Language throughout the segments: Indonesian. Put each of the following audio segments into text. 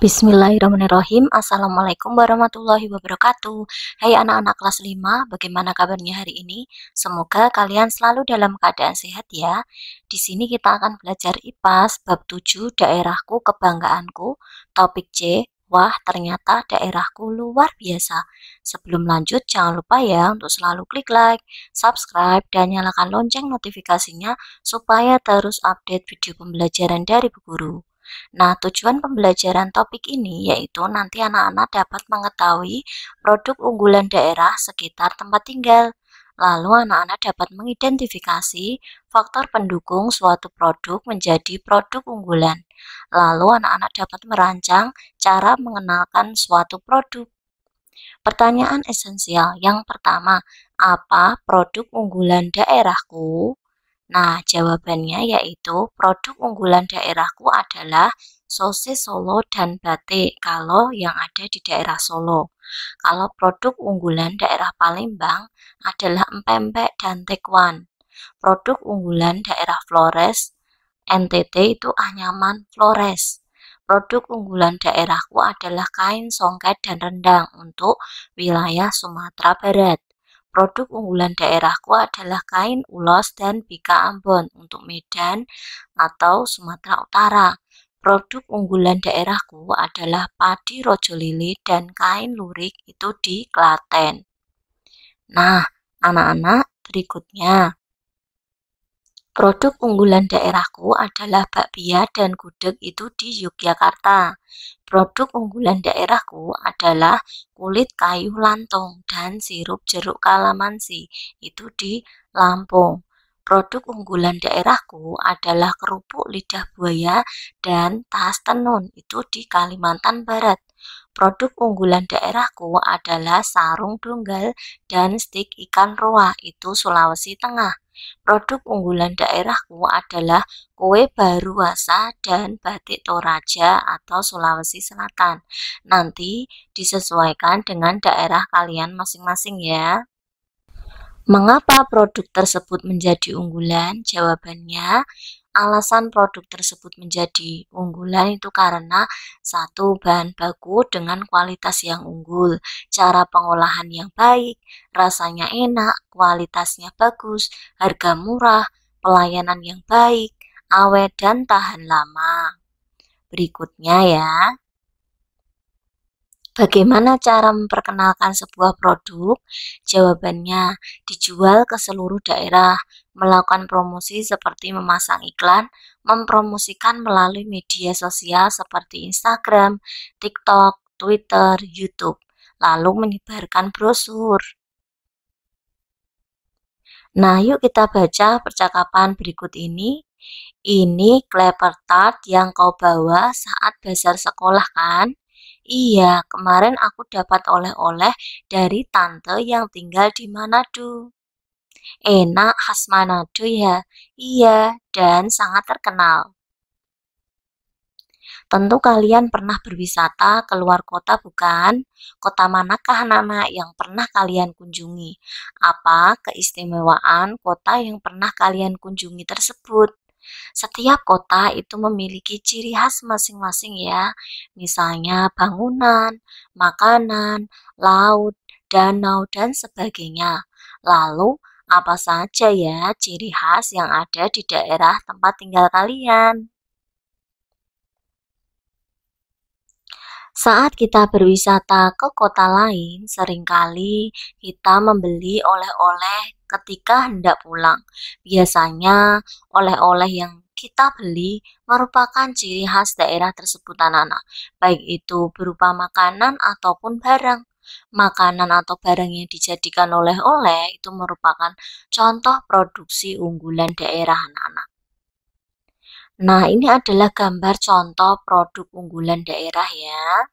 Bismillahirrahmanirrahim. Assalamualaikum warahmatullahi wabarakatuh. Hai anak-anak kelas 5, bagaimana kabarnya hari ini? Semoga kalian selalu dalam keadaan sehat ya. Di sini kita akan belajar IPAS bab 7 daerahku kebanggaanku. Topik C, wah ternyata daerahku luar biasa. Sebelum lanjut jangan lupa ya untuk selalu klik like, subscribe, dan nyalakan lonceng notifikasinya supaya terus update video pembelajaran dari Bu Guru. Nah, tujuan pembelajaran topik ini yaitu nanti anak-anak dapat mengetahui produk unggulan daerah sekitar tempat tinggal. Lalu anak-anak dapat mengidentifikasi faktor pendukung suatu produk menjadi produk unggulan. Lalu anak-anak dapat merancang cara mengenalkan suatu produk. Pertanyaan esensial yang pertama, apa produk unggulan daerahku? Nah, jawabannya yaitu produk unggulan daerahku adalah sosis Solo dan batik kalau yang ada di daerah Solo. Kalau produk unggulan daerah Palembang adalah empek-empek dan tekwan. Produk unggulan daerah Flores, NTT itu anyaman Flores. Produk unggulan daerahku adalah kain songket dan rendang untuk wilayah Sumatera Barat. Produk unggulan daerahku adalah kain ulos dan bika Ambon untuk Medan atau Sumatera Utara. Produk unggulan daerahku adalah padi Rojolili dan kain lurik itu di Klaten. Nah, anak-anak berikutnya. Produk unggulan daerahku adalah bakpia dan gudeg itu di Yogyakarta. Produk unggulan daerahku adalah kulit kayu lantung dan sirup jeruk kalamansi itu di Lampung. Produk unggulan daerahku adalah kerupuk lidah buaya dan tas tenun itu di Kalimantan Barat. Produk unggulan daerahku adalah sarung donggal dan stik ikan roa itu Sulawesi Tengah. Produk unggulan daerahku adalah kue baruasa dan batik Toraja atau Sulawesi Selatan. Nanti disesuaikan dengan daerah kalian masing-masing ya. Mengapa produk tersebut menjadi unggulan? Jawabannya, alasan produk tersebut menjadi unggulan itu karena satu, bahan baku dengan kualitas yang unggul, cara pengolahan yang baik, rasanya enak, kualitasnya bagus, harga murah, pelayanan yang baik, awet dan tahan lama. Berikutnya ya. Bagaimana cara memperkenalkan sebuah produk? Jawabannya, dijual ke seluruh daerah, melakukan promosi seperti memasang iklan, mempromosikan melalui media sosial seperti Instagram, TikTok, Twitter, YouTube, lalu menyebarkan brosur. Nah, yuk kita baca percakapan berikut ini. Ini Clapper Tart yang kau bawa saat bazar sekolah kan? Iya, kemarin aku dapat oleh-oleh dari tante yang tinggal di Manado. Enak khas Manado ya? Iya, dan sangat terkenal. Tentu kalian pernah berwisata ke luar kota bukan? Kota manakah anak-anak yang pernah kalian kunjungi? Apa keistimewaan kota yang pernah kalian kunjungi tersebut? Setiap kota itu memiliki ciri khas masing-masing ya. Misalnya bangunan, makanan, laut, danau, dan sebagainya. Lalu, apa saja ya ciri khas yang ada di daerah tempat tinggal kalian? Saat kita berwisata ke kota lain, seringkali kita membeli oleh-oleh ketika hendak pulang. Biasanya, oleh-oleh yang kita beli merupakan ciri khas daerah tersebut anak-anak, baik itu berupa makanan ataupun barang. Makanan atau barang yang dijadikan oleh-oleh itu merupakan contoh produksi unggulan daerah anak-anak. Nah, ini adalah gambar contoh produk unggulan daerah ya.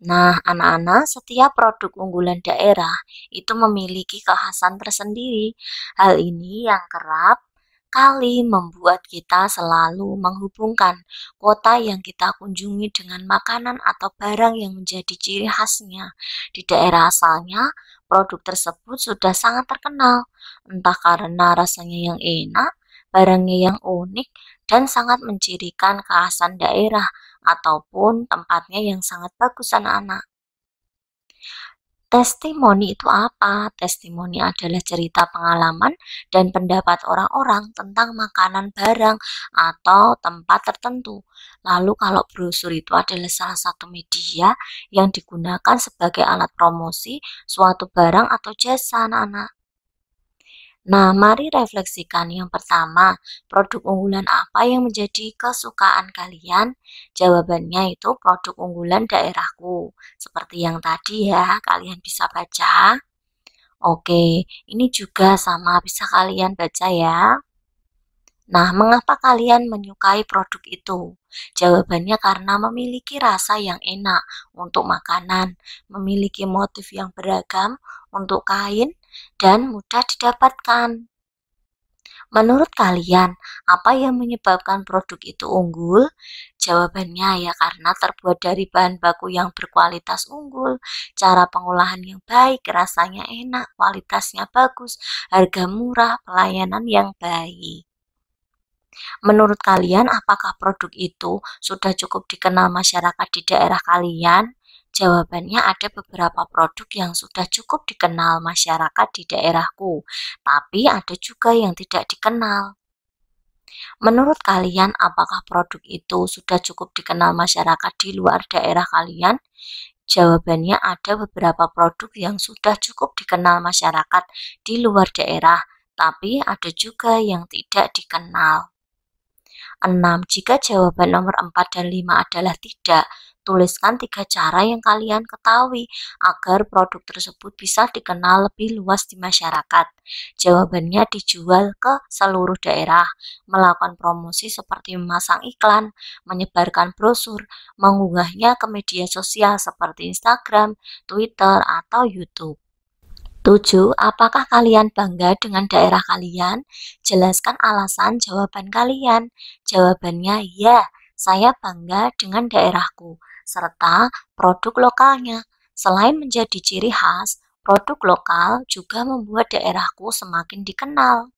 Nah, anak-anak, setiap produk unggulan daerah itu memiliki kekhasan tersendiri. Hal ini yang kerap kali membuat kita selalu menghubungkan kota yang kita kunjungi dengan makanan atau barang yang menjadi ciri khasnya. Di daerah asalnya, produk tersebut sudah sangat terkenal, entah karena rasanya yang enak, barangnya yang unik, dan sangat mencirikan kekhasan daerah ataupun tempatnya yang sangat bagus anak-anak. Testimoni itu apa? Testimoni adalah cerita pengalaman dan pendapat orang-orang tentang makanan, barang, atau tempat tertentu. Lalu kalau brosur itu adalah salah satu media yang digunakan sebagai alat promosi suatu barang atau jasa anak-anak. Nah, mari refleksikan yang pertama, produk unggulan apa yang menjadi kesukaan kalian? Jawabannya itu produk unggulan daerahku. Seperti yang tadi ya, kalian bisa baca. Oke, ini juga sama bisa kalian baca ya. Nah, mengapa kalian menyukai produk itu? Jawabannya karena memiliki rasa yang enak untuk makanan, memiliki motif yang beragam untuk kain, dan mudah didapatkan. Menurut kalian, apa yang menyebabkan produk itu unggul? Jawabannya ya karena terbuat dari bahan baku yang berkualitas unggul, cara pengolahan yang baik, rasanya enak, kualitasnya bagus, harga murah, pelayanan yang baik. Menurut kalian, apakah produk itu sudah cukup dikenal masyarakat di daerah kalian? Jawabannya ada beberapa produk yang sudah cukup dikenal masyarakat di daerahku, tapi ada juga yang tidak dikenal. Menurut kalian, apakah produk itu sudah cukup dikenal masyarakat di luar daerah kalian? Jawabannya ada beberapa produk yang sudah cukup dikenal masyarakat di luar daerah, tapi ada juga yang tidak dikenal. 6. Jika jawaban nomor 4 dan 5 adalah tidak, tuliskan 3 cara yang kalian ketahui agar produk tersebut bisa dikenal lebih luas di masyarakat. Jawabannya dijual ke seluruh daerah, melakukan promosi seperti memasang iklan, menyebarkan brosur, mengunggahnya ke media sosial seperti Instagram, Twitter, atau YouTube. 7. Apakah kalian bangga dengan daerah kalian? Jelaskan alasan jawaban kalian. Jawabannya ya, saya bangga dengan daerahku, serta produk lokalnya. Selain menjadi ciri khas, produk lokal juga membuat daerahku semakin dikenal.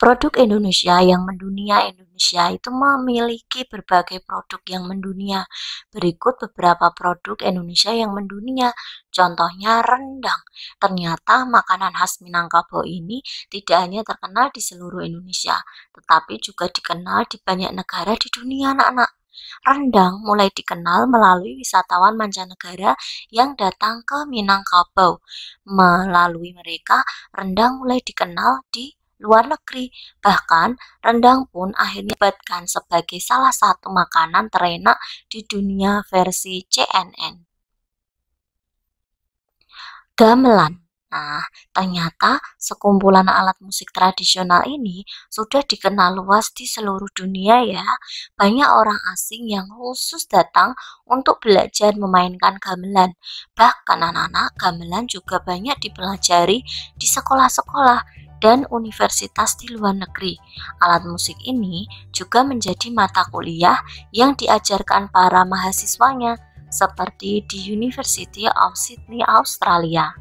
Produk Indonesia yang mendunia. Indonesia itu memiliki berbagai produk yang mendunia. Berikut beberapa produk Indonesia yang mendunia. Contohnya rendang. Ternyata makanan khas Minangkabau ini tidak hanya terkenal di seluruh Indonesia, tetapi juga dikenal di banyak negara di dunia, anak-anak. Rendang mulai dikenal melalui wisatawan mancanegara yang datang ke Minangkabau. Melalui mereka, rendang mulai dikenal di luar negeri. Bahkan, rendang pun akhirnya dilibatkan sebagai salah satu makanan terenak di dunia versi CNN. Gamelan. Nah, ternyata sekumpulan alat musik tradisional ini sudah dikenal luas di seluruh dunia ya. Banyak orang asing yang khusus datang untuk belajar memainkan gamelan. Bahkan anak-anak, gamelan juga banyak dipelajari di sekolah-sekolah dan universitas di luar negeri. Alat musik ini juga menjadi mata kuliah yang diajarkan para mahasiswanya, seperti di University of Sydney, Australia.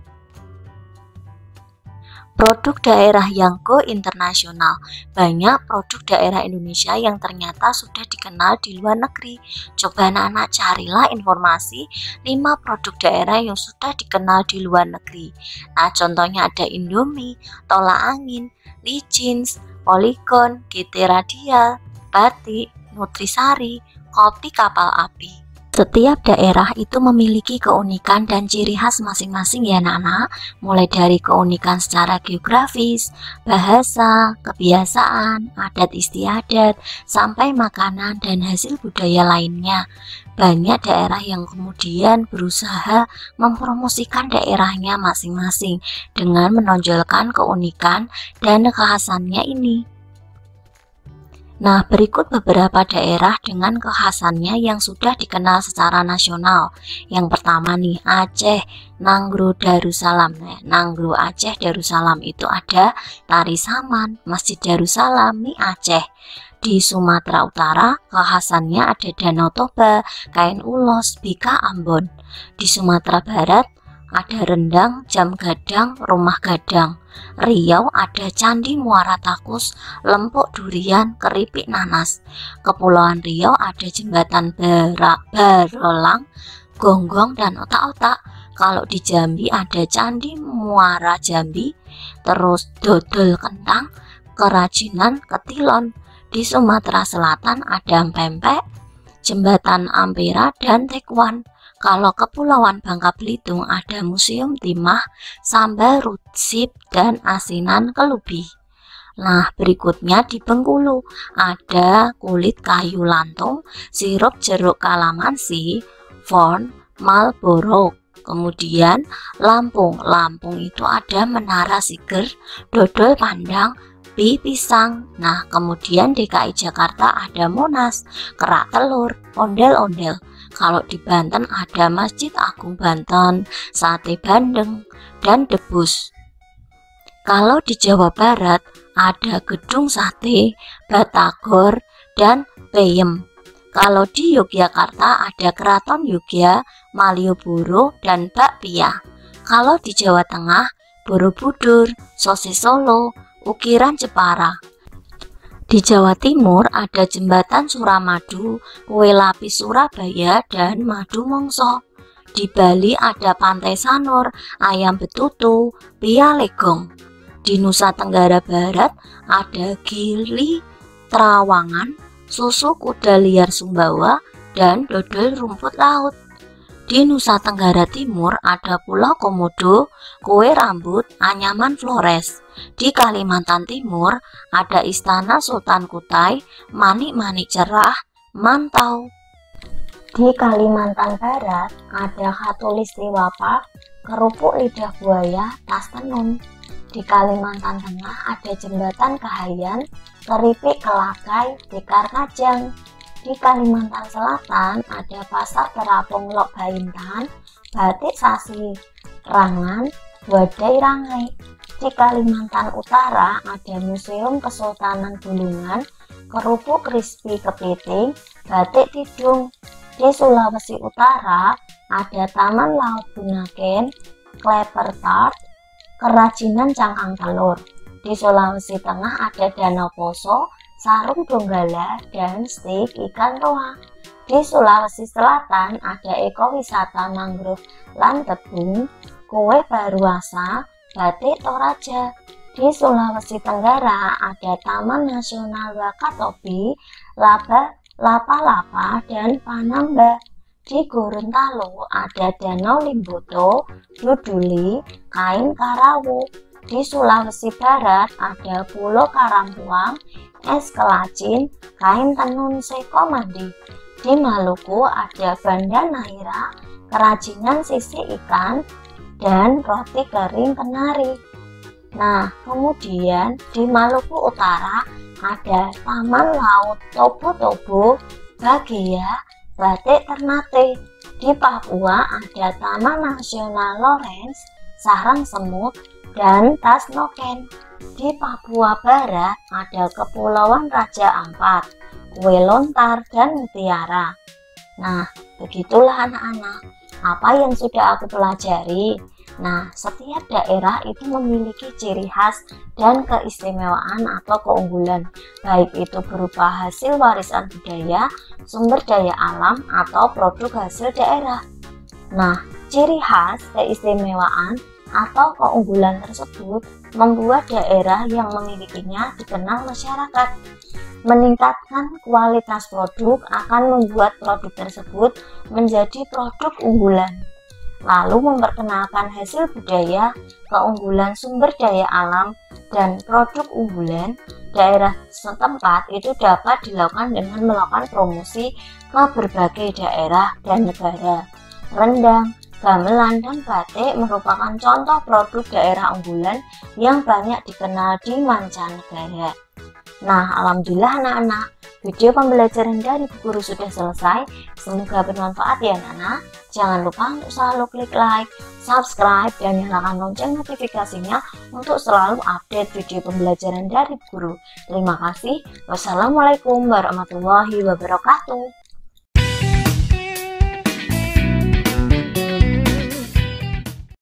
Produk daerah yang go internasional. Banyak produk daerah Indonesia yang ternyata sudah dikenal di luar negeri. Coba anak-anak carilah informasi 5 produk daerah yang sudah dikenal di luar negeri. Nah, contohnya ada Indomie, tolak angin, Licins, Polygon, GT Radial, Batik, Nutrisari, kopi kapal api. Setiap daerah itu memiliki keunikan dan ciri khas masing-masing ya anak-anak, mulai dari keunikan secara geografis, bahasa, kebiasaan, adat istiadat, sampai makanan dan hasil budaya lainnya. Banyak daerah yang kemudian berusaha mempromosikan daerahnya masing-masing dengan menonjolkan keunikan dan kekhasannya ini. Nah, berikut beberapa daerah dengan kekhasannya yang sudah dikenal secara nasional. Yang pertama nih, Aceh, Nanggro Darussalam. Nah, Nanggro Aceh Darussalam itu ada Tari Saman, Masjid Darussalam, nih Aceh. Di Sumatera Utara, kekhasannya ada Danau Toba, Kain Ulos, Bika Ambon. Di Sumatera Barat, ada rendang, jam gadang, rumah gadang. Riau ada Candi Muara Takus, Lempuk Durian, Keripik Nanas. Kepulauan Riau ada Jembatan Barelang, Gonggong, dan Otak-otak. Kalau di Jambi ada Candi Muara Jambi, terus dodol kentang, kerajinan Ketilon. Di Sumatera Selatan ada pempek, Jembatan Ampera, dan Tekwan. Kalau Kepulauan Bangka Belitung ada Museum Timah, Sambal Rutsip, dan Asinan Kelubi. Nah, berikutnya di Bengkulu ada kulit kayu lantung, sirup jeruk kalamansi, Fon, Marlboro. Kemudian Lampung itu ada Menara Siger, dodol pandang, pisang. Nah, kemudian DKI Jakarta ada Monas, kerak telur, ondel-ondel. Kalau di Banten ada Masjid Agung Banten, sate bandeng, dan debus. Kalau di Jawa Barat ada gedung sate, batagor, dan peyem. Kalau di Yogyakarta ada Keraton Yogya, Malioboro, dan bakpia. Kalau di Jawa Tengah, Borobudur, sosis Solo, ukiran Jepara. Di Jawa Timur ada Jembatan Suramadu, kue lapis Surabaya, dan madu mongso. Di Bali ada Pantai Sanur, ayam betutu, pia legong. Di Nusa Tenggara Barat ada Gili Trawangan, susu kuda liar Sumbawa, dan dodol rumput laut. Di Nusa Tenggara Timur ada Pulau Komodo, kue rambut, anyaman Flores. Di Kalimantan Timur ada Istana Sultan Kutai, manik-manik cerah, mantau. Di Kalimantan Barat ada Khatulistiwa Park, kerupuk lidah buaya, tas tenun. Di Kalimantan Tengah ada Jembatan Kahayan, keripik kelakai, tikar kajang. Di Kalimantan Selatan ada Pasar Terapung Lok Baintan, batik Sasi Rangan, wadai Rangai. Di Kalimantan Utara ada Museum Kesultanan Bulungan, kerupuk crispy kepiting, batik Tidung. Di Sulawesi Utara ada Taman Laut Bunaken, Kleper Tart, kerajinan cangkang telur. Di Sulawesi Tengah ada Danau Poso, sarung donggala, dan steak ikan roa. Di Sulawesi Selatan ada ekowisata mangrove lan tebing, kue baruasa, batik Toraja. Di Sulawesi Tenggara ada Taman Nasional Wakatobi, Lapa-Lapa, dan Panamba. Di Gorontalo ada Danau Limboto, Duduli, kain Karawu. Di Sulawesi Barat ada Pulau Karampuang, es kelacin, kain tenun Sekomandi. Di Maluku ada Banda Neira, kerajinan sisik ikan, dan roti kering Kenari. Nah, kemudian di Maluku Utara ada Taman Laut Tobo-Tobo, Bagea, batik Ternate. Di Papua ada Taman Nasional Lawrence, sarang semut, dan tas noken. Di Papua Barat ada Kepulauan Raja Ampat, kue lontar, dan mutiara. Nah, begitulah anak-anak apa yang sudah aku pelajari. Nah, setiap daerah itu memiliki ciri khas dan keistimewaan atau keunggulan, baik itu berupa hasil warisan budaya, sumber daya alam, atau produk hasil daerah. Nah, ciri khas, keistimewaan, atau keunggulan tersebut membuat daerah yang memilikinya dikenal masyarakat. Meningkatkan kualitas produk akan membuat produk tersebut menjadi produk unggulan. Lalu memperkenalkan hasil budaya, keunggulan sumber daya alam, dan produk unggulan daerah setempat itu dapat dilakukan dengan melakukan promosi ke berbagai daerah dan negara. Rendang, gamelan, dan batik merupakan contoh produk daerah unggulan yang banyak dikenal di mancanegara. Nah, alhamdulillah anak-anak, video pembelajaran dari Bu Guru sudah selesai. Semoga bermanfaat ya anak-anak. Jangan lupa untuk selalu klik like, subscribe, dan nyalakan lonceng notifikasinya untuk selalu update video pembelajaran dari Bu Guru. Terima kasih. Wassalamualaikum warahmatullahi wabarakatuh.